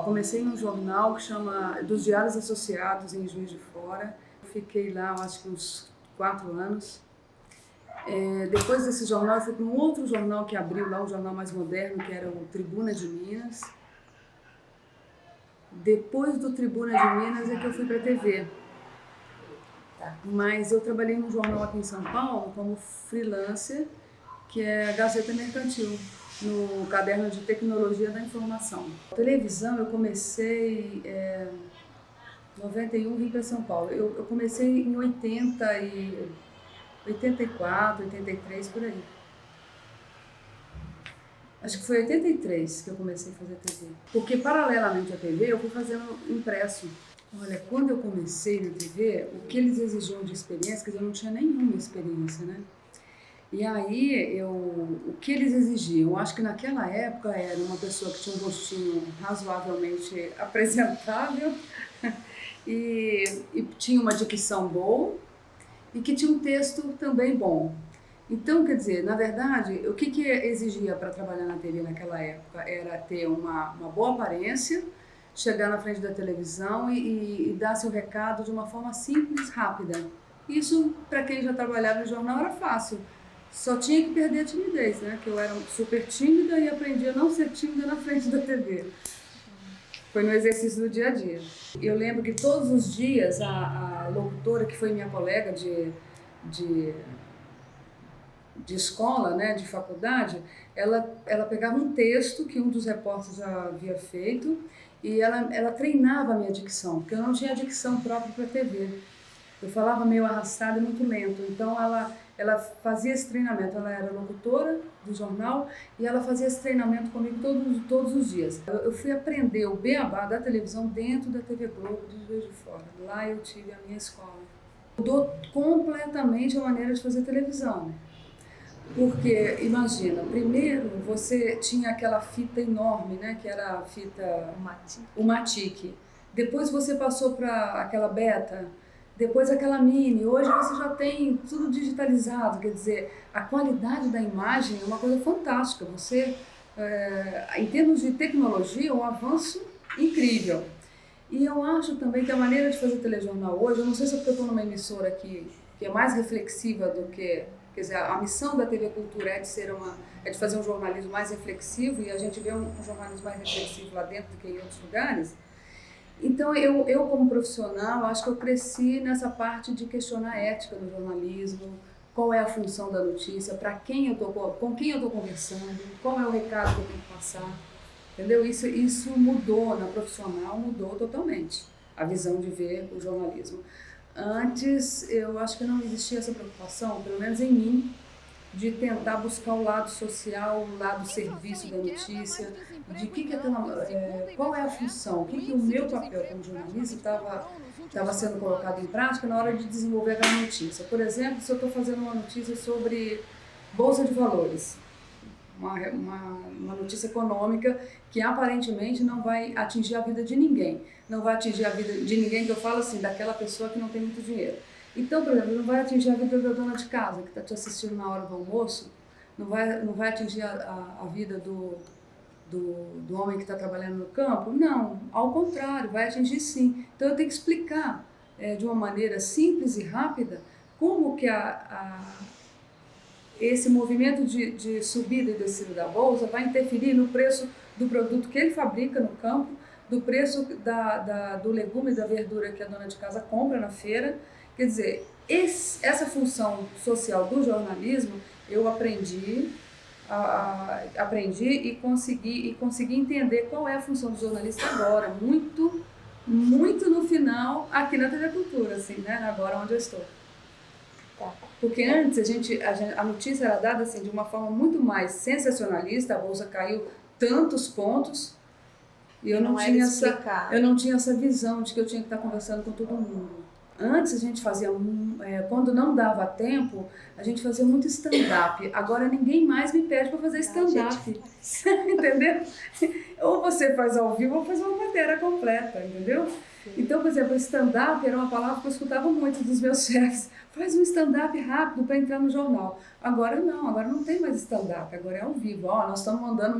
Comecei num jornal que chama dos Diários Associados, em Juiz de Fora. Fiquei lá, acho que uns 4 anos. Depois desse jornal, eu fui para um outro jornal que abriu lá, um jornal mais moderno, que era o Tribuna de Minas. Depois do Tribuna de Minas é que eu fui para a TV. Mas eu trabalhei num jornal aqui em São Paulo como freelancer, que é a Gazeta Mercantil, no caderno de Tecnologia da Informação. A televisão eu comecei em 91, vim para São Paulo. Eu comecei em 84, 83, por aí. Acho que foi em 83 que eu comecei a fazer TV. Porque paralelamente à TV eu fui fazendo impresso. Olha, quando eu comecei na TV, o que eles exigiam de experiência, quer dizer, eu não tinha nenhuma experiência, né? E aí, o que eles exigiam? Eu acho que naquela época era uma pessoa que tinha um rostinho razoavelmente apresentável e tinha uma dicção boa e que tinha um texto também bom. Então, quer dizer, na verdade, o que exigia para trabalhar na TV naquela época era ter uma boa aparência, chegar na frente da televisão e dar seu recado de uma forma simples, rápida. Isso, para quem já trabalhava no jornal, era fácil. Só tinha que perder a timidez, né? Que eu era super tímida e aprendi a não ser tímida na frente da TV. Foi no exercício do dia a dia. Eu lembro que todos os dias a locutora, que foi minha colega de escola, né, de faculdade, ela pegava um texto que um dos repórteres já havia feito e ela treinava a minha dicção, porque eu não tinha dicção própria para a TV. Eu falava meio arrastado e muito lento, então ela fazia esse treinamento. Ela era locutora do jornal e ela fazia esse treinamento comigo todos os dias. Eu fui aprender o beabá da televisão dentro da TV Globo, do Juiz de Fora. Lá eu tive a minha escola. Mudou completamente a maneira de fazer televisão. Porque, imagina, primeiro você tinha aquela fita enorme, né, que era a fita... O Matic. Depois você passou para aquela beta, depois aquela mini. Hoje você já tem tudo digitalizado, quer dizer, a qualidade da imagem é uma coisa fantástica. Você, em termos de tecnologia, um avanço incrível. E eu acho também que a maneira de fazer telejornal hoje, eu não sei se é porque eu estou numa emissora que é mais reflexiva do que... Quer dizer, a missão da TV Cultura é de fazer um jornalismo mais reflexivo, e a gente vê um jornalismo mais reflexivo lá dentro do que em outros lugares. Então, eu como profissional, acho que eu cresci nessa parte de questionar a ética do jornalismo, qual é a função da notícia, com quem eu estou conversando, qual é o recado que eu tenho que passar. Entendeu? Isso mudou, na profissional, mudou totalmente a visão de ver o jornalismo. Antes, eu acho que não existia essa preocupação, pelo menos em mim, de tentar buscar o lado social, o lado serviço da notícia, de qual é a função, o que o meu papel como jornalista estava sendo colocado em prática na hora de desenvolver aquela notícia. Por exemplo, se eu estou fazendo uma notícia sobre Bolsa de Valores, uma notícia econômica que aparentemente não vai atingir a vida de ninguém. Não vai atingir a vida de ninguém, que eu falo assim, daquela pessoa que não tem muito dinheiro. Então, por exemplo, não vai atingir a vida da dona de casa, que está te assistindo na hora do almoço, não vai atingir a vida do homem que está trabalhando no campo? Não, ao contrário, vai atingir sim. Então eu tenho que explicar de uma maneira simples e rápida como que esse movimento de subida e descida da bolsa vai interferir no preço do produto que ele fabrica no campo, do preço do legume e da verdura que a dona de casa compra na feira. Quer dizer, essa função social do jornalismo eu aprendi e consegui entender qual é a função do jornalista agora, muito no final, aqui na TV Cultura, assim, né, agora onde eu estou. Porque antes a notícia era dada assim, de uma forma muito mais sensacionalista, a bolsa caiu tantos pontos, e eu não tinha essa visão de que eu tinha que estar conversando com todo mundo. Antes a gente fazia, quando não dava tempo, a gente fazia muito stand-up. Agora ninguém mais me pede para fazer stand-up, entendeu? Ou você faz ao vivo ou faz uma matéria completa, entendeu? Então, por exemplo, stand-up era uma palavra que eu escutava muito dos meus chefes. Faz um stand-up rápido para entrar no jornal. Agora não tem mais stand-up, agora é ao vivo. Ó, nós estamos mandando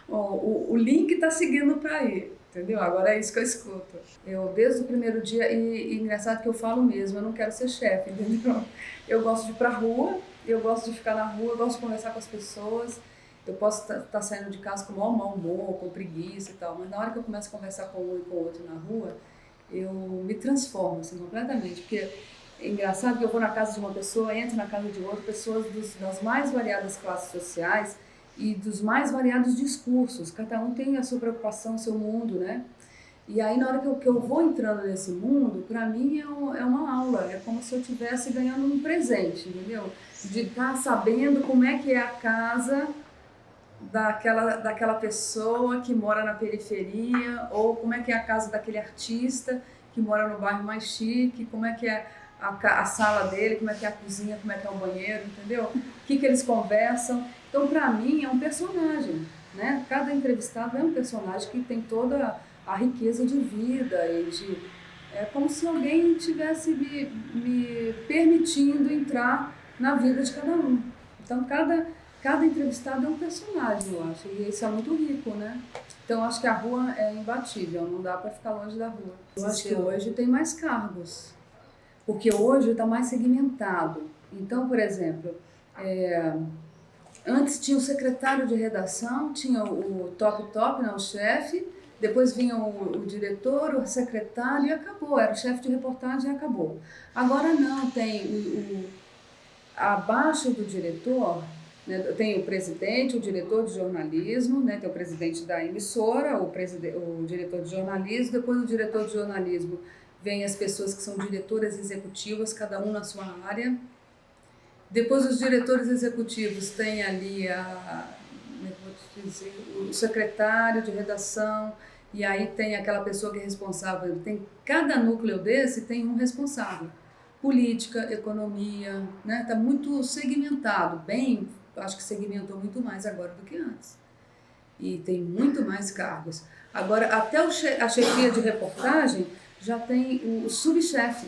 o link está seguindo para aí, entendeu? Agora é isso que eu escuto. Eu, desde o primeiro dia, e engraçado que eu falo mesmo, eu não quero ser chefe, entendeu? Eu gosto de ir para a rua, eu gosto de ficar na rua, eu gosto de conversar com as pessoas. Eu posso estar saindo de casa com o maior mau humor, com preguiça e tal, mas na hora que eu começo a conversar com um e com o outro na rua, eu me transformo assim, completamente, porque é engraçado que eu vou na casa de uma pessoa, entro na casa de outra, pessoas das mais variadas classes sociais e dos mais variados discursos, cada um tem a sua preocupação, o seu mundo, né? E aí na hora que eu vou entrando nesse mundo, para mim é uma aula, é como se eu estivesse ganhando um presente, entendeu? De estar sabendo como é que é a casa daquela pessoa que mora na periferia, ou como é que é a casa daquele artista que mora no bairro mais chique, como é que é a sala dele, como é que é a cozinha, como é que é o banheiro, entendeu? O que eles conversam. Então, para mim, é um personagem, né? Cada entrevistado é um personagem que tem toda a riqueza de vida é como se alguém tivesse me permitindo entrar na vida de cada um. Então, cada entrevistado é um personagem, eu acho, e isso é muito rico, né? Então, acho que a rua é imbatível, não dá para ficar longe da rua. Eu acho que hoje tem mais cargos, porque hoje está mais segmentado. Então, por exemplo, antes tinha o secretário de redação, tinha o top, né, o chefe, depois vinha o diretor, o secretário e acabou, era o chefe de reportagem e acabou. Agora não, tem abaixo do diretor, né, tem o presidente, o diretor de jornalismo, né, tem o presidente da emissora, o diretor de jornalismo, depois do diretor de jornalismo vem as pessoas que são diretoras executivas, cada um na sua área. Depois os diretores executivos têm ali o secretário de redação, e aí tem aquela pessoa que é responsável, cada núcleo desse tem um responsável. Política, economia, né? Tá muito segmentado, acho que segmentou muito mais agora do que antes. E tem muito mais cargos. Agora, até a chefia de reportagem já tem o subchefe.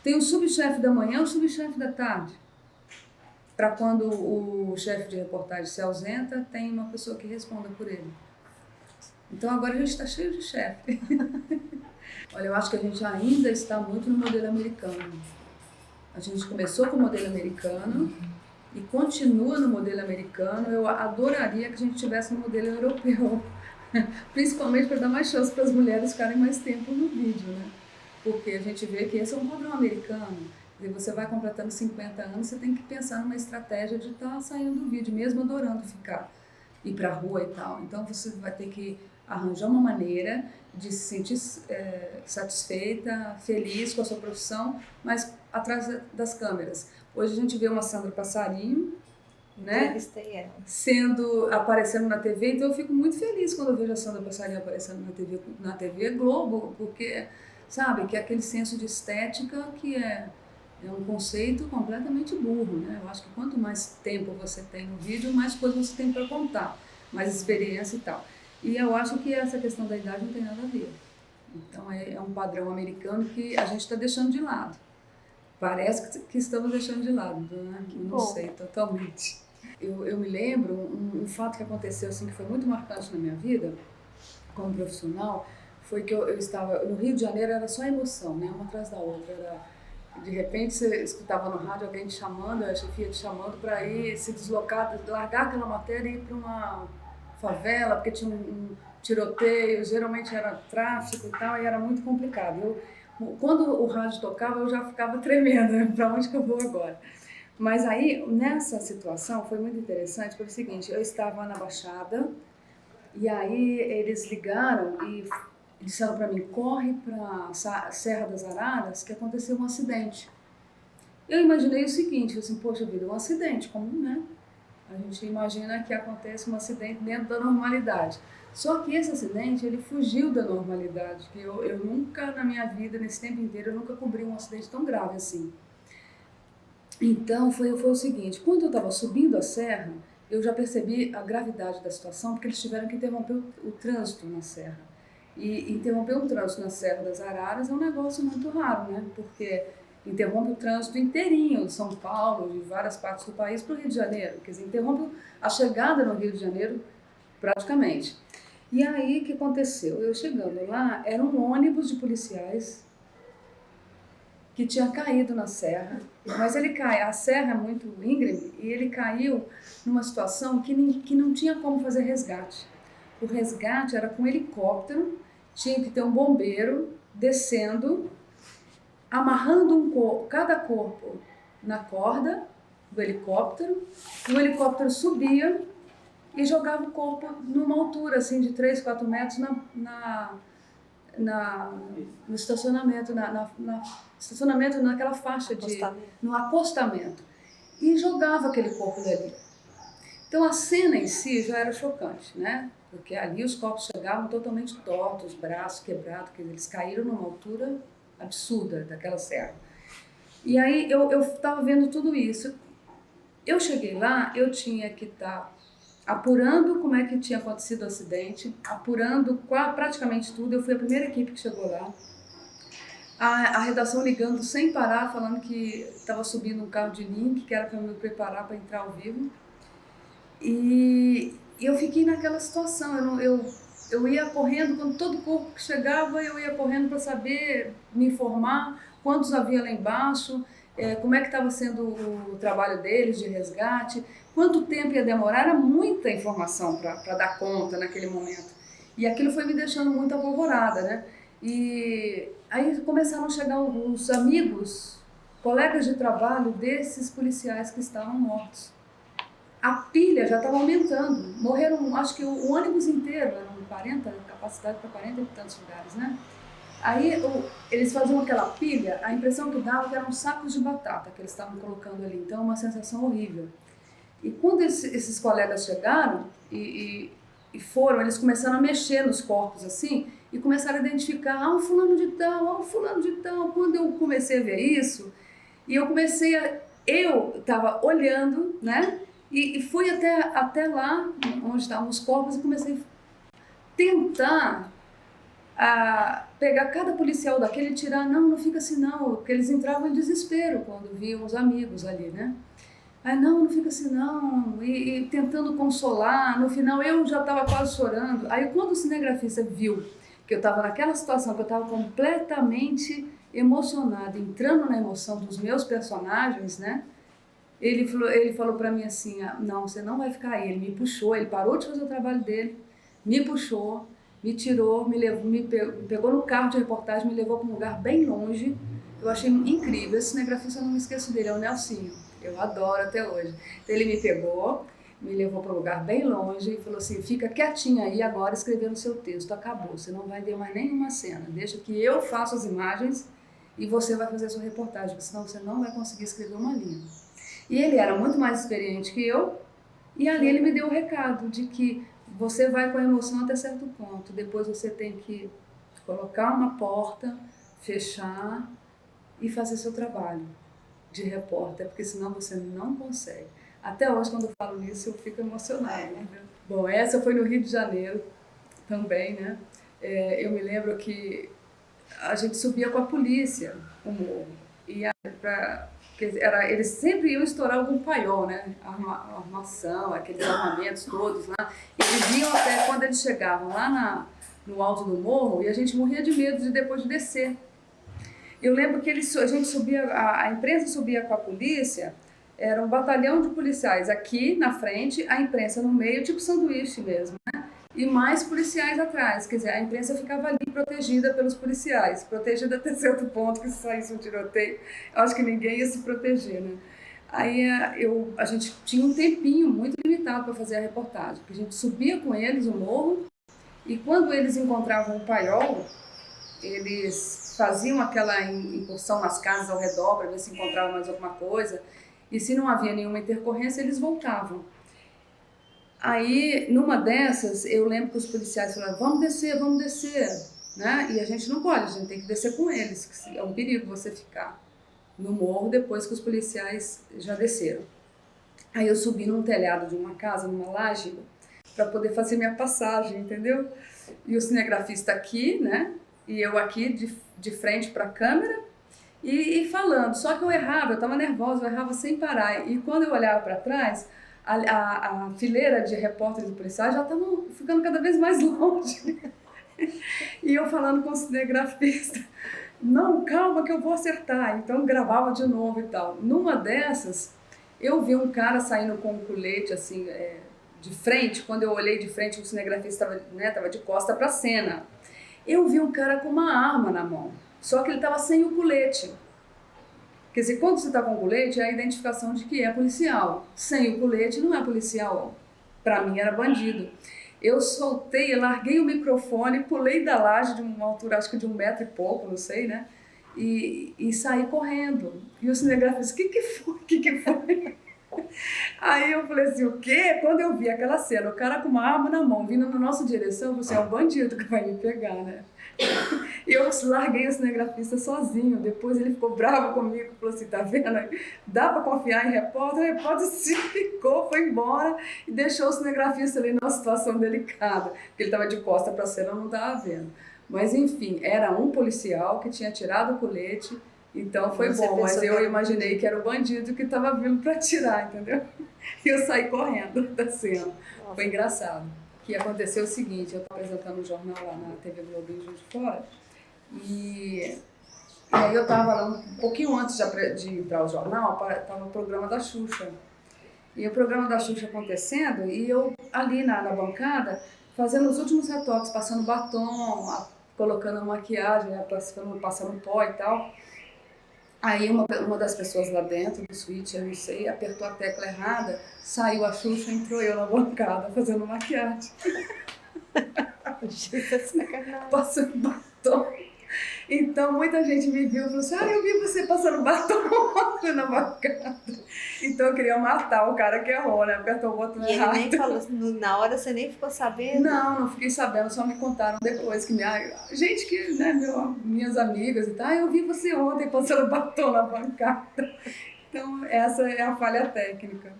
Tem o subchefe da manhã, o subchefe da tarde. Para quando o chefe de reportagem se ausenta, tem uma pessoa que responda por ele. Então agora a gente está cheio de chefe. Olha, eu acho que a gente ainda está muito no modelo americano. A gente começou com o modelo americano e continua no modelo americano. Eu adoraria que a gente tivesse no modelo europeu, principalmente para dar mais chance para as mulheres ficarem mais tempo no vídeo, né? Porque a gente vê que esse é um padrão americano. E você vai completando 50 anos, você tem que pensar numa estratégia de estar saindo do vídeo, mesmo adorando ir para a rua e tal. Então você vai ter que arranjar uma maneira de se sentir satisfeita, feliz com a sua profissão, mas atrás das câmeras. Hoje a gente vê uma Sandra Passarinho, né, aparecendo na TV, então eu fico muito feliz quando eu vejo a Sandra Passarinho aparecendo na TV Globo, porque, sabe, que é aquele senso de estética que é um conceito completamente burro, né? Eu acho que quanto mais tempo você tem no vídeo, mais coisas você tem para contar, mais experiência e tal. E eu acho que essa questão da idade não tem nada a ver. Então é um padrão americano que a gente está deixando de lado. Parece que estamos deixando de lado, né? Não sei, totalmente. Eu me lembro um fato que aconteceu assim, que foi muito marcante na minha vida, como profissional, foi que eu estava no Rio de Janeiro, era só emoção, né? Uma atrás da outra. De repente você escutava no rádio alguém te chamando, a chefia te chamando para ir se deslocar, largar aquela matéria e ir para uma favela, porque tinha um tiroteio, geralmente era tráfico e tal, e era muito complicado. Quando o rádio tocava, eu já ficava tremendo, né? Para onde que eu vou agora? Mas aí, nessa situação, foi muito interessante, foi o seguinte, eu estava na Baixada, e aí eles ligaram e disseram para mim, corre para a Serra das Araras, que aconteceu um acidente. Eu imaginei o seguinte, assim, poxa vida, um acidente comum, né? A gente imagina que acontece um acidente dentro da normalidade. Só que esse acidente, ele fugiu da normalidade, que eu nunca, na minha vida, nesse tempo inteiro, eu nunca cobri um acidente tão grave assim. Então, foi o seguinte, quando eu estava subindo a serra, eu já percebi a gravidade da situação, porque eles tiveram que interromper o trânsito na serra. E interromper um trânsito na Serra das Araras é um negócio muito raro, né? Porque interrompe o trânsito inteirinho de São Paulo, de várias partes do país para o Rio de Janeiro. Quer dizer, interrompe a chegada no Rio de Janeiro praticamente. E aí, o que aconteceu? Eu chegando lá, era um ônibus de policiais que tinha caído na serra, mas ele cai, a serra é muito íngreme e ele caiu numa situação que não tinha como fazer resgate. O resgate era com helicóptero, tinha que ter um bombeiro descendo, amarrando cada corpo na corda do helicóptero, e o helicóptero subia e jogava o corpo numa altura assim de 3, 4 metros no estacionamento, estacionamento naquela faixa no acostamento, e jogava aquele corpo dali. Então a cena em si já era chocante, né? Porque ali os corpos chegavam totalmente tortos, braços quebrados, que eles caíram numa altura absurda daquela serra. E aí eu estava vendo tudo isso. Eu cheguei lá, eu tinha que estar apurando como é que tinha acontecido o acidente, apurando praticamente tudo. Eu fui a primeira equipe que chegou lá. A redação ligando sem parar, falando que estava subindo um carro de link, que era para me preparar para entrar ao vivo. E eu fiquei naquela situação, eu ia correndo, quando todo corpo que chegava, eu ia correndo para saber, me informar quantos havia lá embaixo, como é que estava sendo o trabalho deles de resgate, quanto tempo ia demorar, era muita informação para dar conta naquele momento. E aquilo foi me deixando muito apavorada, né? E aí começaram a chegar os amigos, colegas de trabalho desses policiais que estavam mortos. A pilha já estava aumentando, morreram, acho que o ônibus inteiro, eram 40, capacidade para 40 e tantos lugares, né? Aí eles faziam aquela pilha, a impressão que dava que eram sacos de batata que eles estavam colocando ali, então uma sensação horrível. E quando esses colegas chegaram e foram, eles começaram a mexer nos corpos assim, e começaram a identificar, um fulano de tal, um fulano de tal. Quando eu comecei a ver isso, eu estava olhando, né? E fui até lá, onde estavam os corpos, e comecei a tentar pegar cada policial daquele e tirar. Não fica assim não, porque eles entravam em desespero quando viam os amigos ali, né? Aí, não fica assim não, e tentando consolar. No final eu já estava quase chorando. Aí quando o cinegrafista viu que eu estava naquela situação, que eu estava completamente emocionada, entrando na emoção dos meus personagens, né? Ele falou para mim assim, não, você não vai ficar aí. Ele me puxou, ele parou de fazer o trabalho dele, me puxou, me tirou, me pegou no carro de reportagem, me levou para um lugar bem longe. Eu achei incrível. Esse cinegrafista, eu não me esqueço dele, é o Nelsinho. Eu adoro até hoje. Então ele me pegou, me levou para um lugar bem longe e falou assim, fica quietinha aí agora escrevendo o seu texto, acabou, você não vai ver mais nenhuma cena, deixa que eu faço as imagens e você vai fazer a sua reportagem, senão você não vai conseguir escrever uma linha. E ele era muito mais experiente que eu, e ali ele me deu o recado de que você vai com a emoção até certo ponto, depois você tem que colocar uma porta, fechar e fazer seu trabalho de repórter, porque senão você não consegue. Até hoje, quando eu falo nisso, eu fico emocionada. Bom, essa foi no Rio de Janeiro também, né? Eu me lembro que a gente subia com a polícia o morro, e eles sempre iam estourar algum paiol, né? Armação, aqueles armamentos todos lá. E eles iam até quando eles chegavam lá no alto do morro, e a gente morria de medo de depois de descer. Eu lembro que a gente subia, a imprensa subia com a polícia, era um batalhão de policiais aqui na frente, a imprensa no meio, tipo sanduíche mesmo, né? E mais policiais atrás, quer dizer, a imprensa ficava ali protegida pelos policiais, protegida até certo ponto, que se saísse um tiroteio, eu acho que ninguém ia se proteger, né? Aí a gente tinha um tempinho muito limitado para fazer a reportagem, porque a gente subia com eles o morro, e quando eles encontravam o paiol, eles faziam aquela incursão nas casas ao redor para ver se encontravam mais alguma coisa, e se não havia nenhuma intercorrência, eles voltavam. Aí, numa dessas, eu lembro que os policiais falaram, vamos descer, né? E a gente não pode, a gente tem que descer com eles, que é um perigo você ficar no morro depois que os policiais já desceram. Aí eu subi num telhado de uma casa, numa laje, para poder fazer minha passagem, entendeu? E o cinegrafista aqui, né? E eu aqui de frente para a câmera e falando. Só que eu errava, eu estava nervosa, eu errava sem parar. E quando eu olhava para trás, a fileira de repórteres e policiais já estavam ficando cada vez mais longe. E eu falando com o cinegrafista, não, calma que eu vou acertar. Então gravava de novo e tal. Numa dessas, eu vi um cara saindo com um colete assim, de frente. Quando eu olhei de frente, o cinegrafista estava, né, tava de costa para a cena. Eu vi um cara com uma arma na mão, só que ele estava sem o colete. Quer dizer, quando você está com o colete, é a identificação de que é policial. Sem o colete, não é policial. Para mim, era bandido. Eu soltei, eu larguei o microfone, pulei da laje de uma altura, acho que de 1 metro e pouco, não sei, né? E saí correndo. E o cinegrafista, o que foi? Aí eu falei assim, o quê? Quando eu vi aquela cena, o cara com uma arma na mão, vindo na nossa direção, eu falei assim, é um bandido que vai me pegar, né? E eu larguei o cinegrafista sozinho. Depois ele ficou bravo comigo, falou assim, tá vendo? Dá pra confiar em repórter? O repórter se ficou, foi embora e deixou o cinegrafista ali numa situação delicada, porque ele estava de costa pra cena, eu não estava vendo. Mas enfim, era um policial que tinha tirado o colete. Então foi bom, mas eu imaginei que era o bandido que estava vindo para atirar, entendeu? E eu saí correndo da cena. Foi engraçado. O que aconteceu é o seguinte, eu estava apresentando um jornal lá na TV Globo em Juiz de Fora, e aí eu estava lá, um pouquinho antes de ir para o jornal, estava o programa da Xuxa. E o programa da Xuxa acontecendo, e eu ali na bancada, fazendo os últimos retoques, passando batom, colocando a maquiagem, né, passando pó e tal. Aí uma das pessoas lá dentro do switch, eu não sei, apertou a tecla errada, saiu a Xuxa, entrou eu na bancada fazendo maquiagem. Passando batom. Então muita gente me viu e falou assim, eu vi você passando batom na bancada. Então eu queria matar o cara que errou, né? Apertou o botão errado. E ele nem falou, na hora você nem ficou sabendo? Não fiquei sabendo, só me contaram depois que gente que, né, minhas amigas e tal, eu vi você ontem passando batom na bancada. Então essa é a falha técnica.